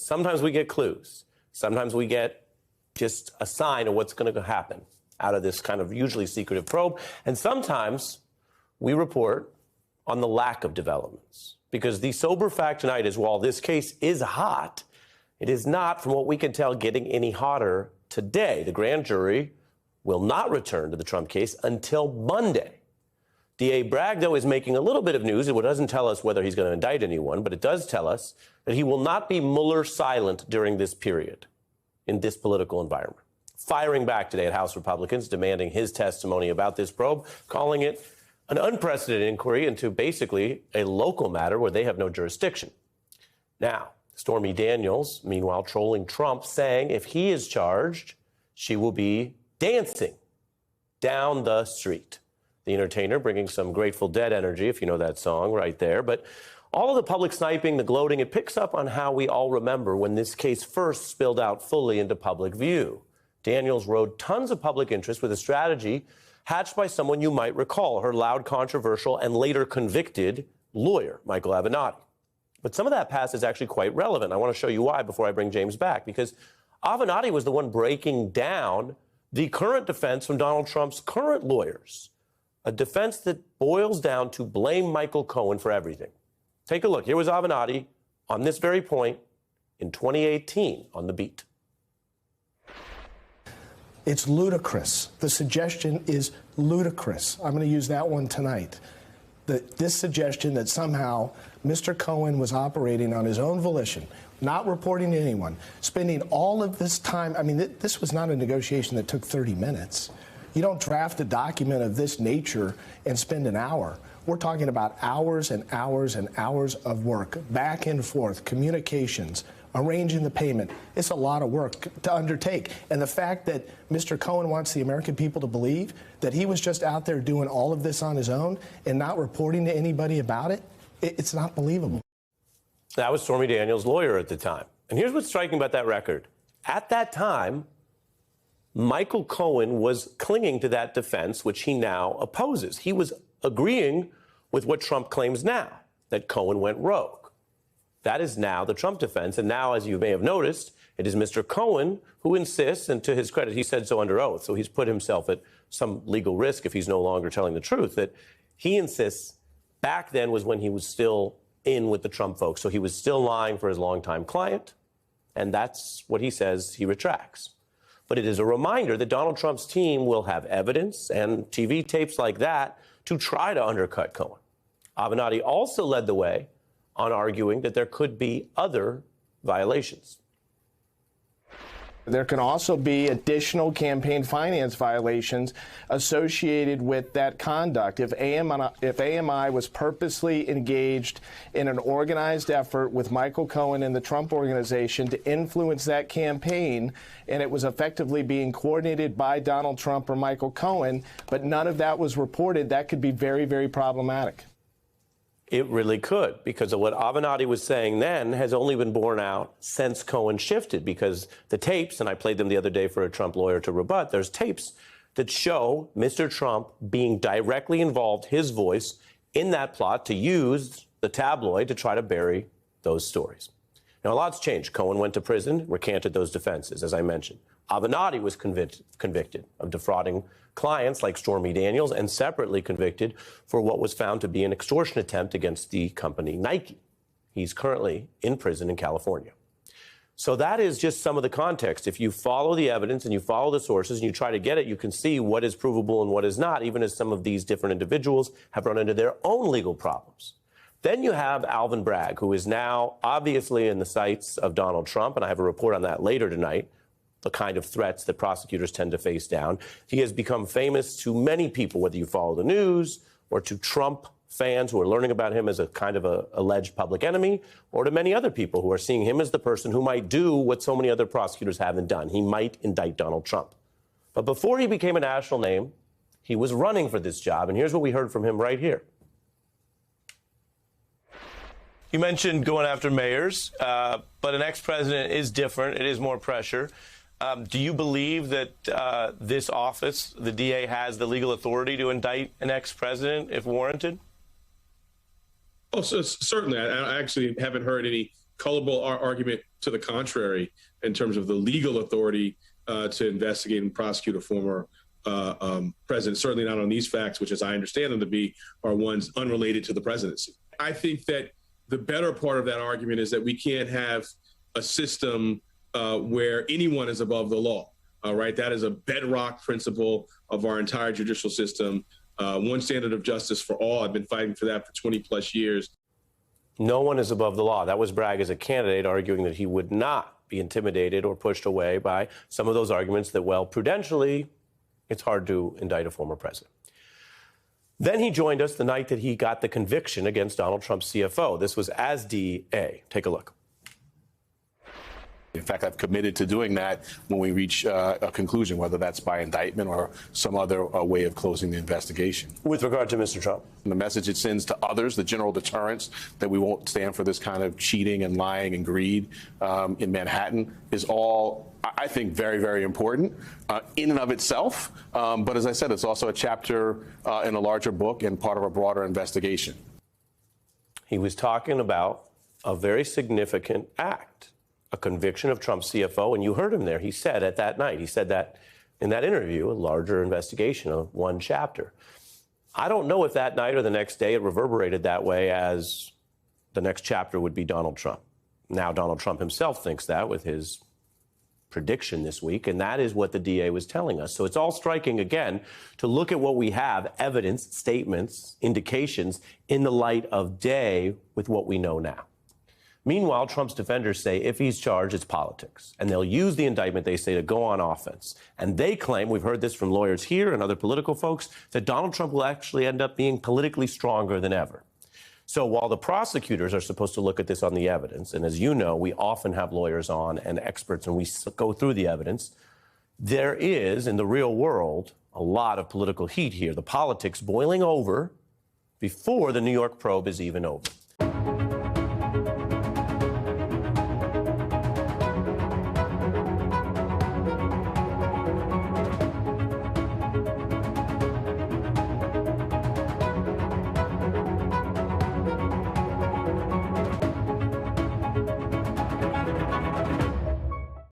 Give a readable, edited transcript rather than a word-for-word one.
Sometimes we get clues. Sometimes we get just a sign of what's going to happen out of this kind of usually secretive probe. And sometimes we report on the lack of developments. Because the sober fact tonight is, while this case is hot, it is not, from what we can tell, getting any hotter today. The grand jury will not return to the Trump case until Monday. DA Bragg, though, is making a little bit of news. It doesn't tell us whether he's going to indict anyone, but it does tell us that he will not be Mueller silent during this period in this political environment. Firing back today at House Republicans, demanding his testimony about this probe, calling it an unprecedented inquiry into basically a local matter where they have no jurisdiction. Now, Stormy Daniels, meanwhile, trolling Trump, saying if he is charged, she will be dancing down the street. The entertainer bringing some Grateful Dead energy, if you know that song right there. But all of the public sniping, the gloating, it picks up on how we all remember when this case first spilled out fully into public view. Daniels rode tons of public interest with a strategy hatched by someone you might recall, her loud, controversial, and later convicted lawyer, Michael Avenatti. But some of that past is actually quite relevant. I want to show you why before I bring James back, because Avenatti was the one breaking down the current defense from Donald Trump's current lawyers, a defense that boils down to blame Michael Cohen for everything. Take a look. Here was Avenatti on this very point in 2018 on The Beat. It's ludicrous. The suggestion is ludicrous. I'm going to use that one tonight. This suggestion that somehow Mr. Cohen was operating on his own volition, not reporting to anyone, spending all of this time. I mean, this was not a negotiation that took 30 minutes. You don't draft a document of this nature and spend an hour. We're talking about hours and hours and hours of work, back and forth, communications, arranging the payment. It's a lot of work to undertake. And the fact that Mr. Cohen wants the American people to believe that he was just out there doing all of this on his own and not reporting to anybody about it, it's not believable. That was Stormy Daniels' lawyer at the time. And here's what's striking about that record. At that time, Michael Cohen was clinging to that defense, which he now opposes. He was agreeing with what Trump claims now, that Cohen went rogue. That is now the Trump defense. And now, as you may have noticed, it is Mr. Cohen who insists, and to his credit, he said so under oath, so he's put himself at some legal risk if he's no longer telling the truth, that he insists back then was when he was still in with the Trump folks. So he was still lying for his longtime client, and that's what he says he retracts. But it is a reminder that Donald Trump's team will have evidence and TV tapes like that to try to undercut Cohen. Avenatti also led the way on arguing that there could be other violations. There can also be additional campaign finance violations associated with that conduct. If AMI was purposely engaged in an organized effort with Michael Cohen and the Trump Organization to influence that campaign, and it was effectively being coordinated by Donald Trump or Michael Cohen, but none of that was reported, that could be very, very problematic. It really could, because of what Avenatti was saying then has only been borne out since Cohen shifted, because the tapes, and I played them the other day for a Trump lawyer to rebut, there's tapes that show Mr. Trump being directly involved, his voice, in that plot to use the tabloid to try to bury those stories. Now, a lot's changed. Cohen went to prison, recanted those defenses, as I mentioned. Avenatti was convicted of defrauding clients like Stormy Daniels and separately convicted for what was found to be an extortion attempt against the company Nike. He's currently in prison in California. So that is just some of the context. If you follow the evidence and you follow the sources and you try to get it, you can see what is provable and what is not, even as some of these different individuals have run into their own legal problems. Then you have Alvin Bragg, who is now obviously in the sights of Donald Trump, and I have a report on that later tonight, the kind of threats that prosecutors tend to face down. He has become famous to many people, whether you follow the news or to Trump fans who are learning about him as a kind of a alleged public enemy, or to many other people who are seeing him as the person who might do what so many other prosecutors haven't done. He might indict Donald Trump. But before he became a national name, he was running for this job, and here's what we heard from him right here. You mentioned going after mayors, but an ex-president is different. It is more pressure. Do you believe that this office, the DA, has the legal authority to indict an ex-president if warranted? Oh, so certainly. I actually haven't heard any colorable argument to the contrary in terms of the legal authority to investigate and prosecute a former president, certainly not on these facts, which, as I understand them to be, are ones unrelated to the presidency. I think that the better part of that argument is that we can't have a system where anyone is above the law. Right? That is a bedrock principle of our entire judicial system. One standard of justice for all. I've been fighting for that for 20 plus years. No one is above the law. That was Bragg as a candidate arguing that he would not be intimidated or pushed away by some of those arguments that, well, prudentially, it's hard to indict a former president. Then he joined us the night that he got the conviction against Donald Trump's CFO. This was as DA. Take a look. In fact, I've committed to doing that when we reach a conclusion, whether that's by indictment or some other way of closing the investigation. With regard to Mr. Trump? And the message it sends to others, the general deterrence that we won't stand for this kind of cheating and lying and greed in Manhattan is all, I think, very, very important in and of itself. But as I said, it's also a chapter in a larger book and part of a broader investigation. He was talking about a very significant act. A conviction of Trump's CFO, and you heard him there. He said at that night, he said that in that interview, a larger investigation of one chapter. I don't know if that night or the next day it reverberated that way as the next chapter would be Donald Trump. Now, Donald Trump himself thinks that with his prediction this week, and that is what the DA was telling us. So it's all striking again to look at what we have, evidence, statements, indications in the light of day with what we know now. Meanwhile, Trump's defenders say if he's charged, it's politics. And they'll use the indictment, they say, to go on offense. And they claim, we've heard this from lawyers here and other political folks, that Donald Trump will actually end up being politically stronger than ever. So while the prosecutors are supposed to look at this on the evidence, and as you know, we often have lawyers on and experts and we go through the evidence, there is, in the real world, a lot of political heat here. The politics boiling over before the New York probe is even over.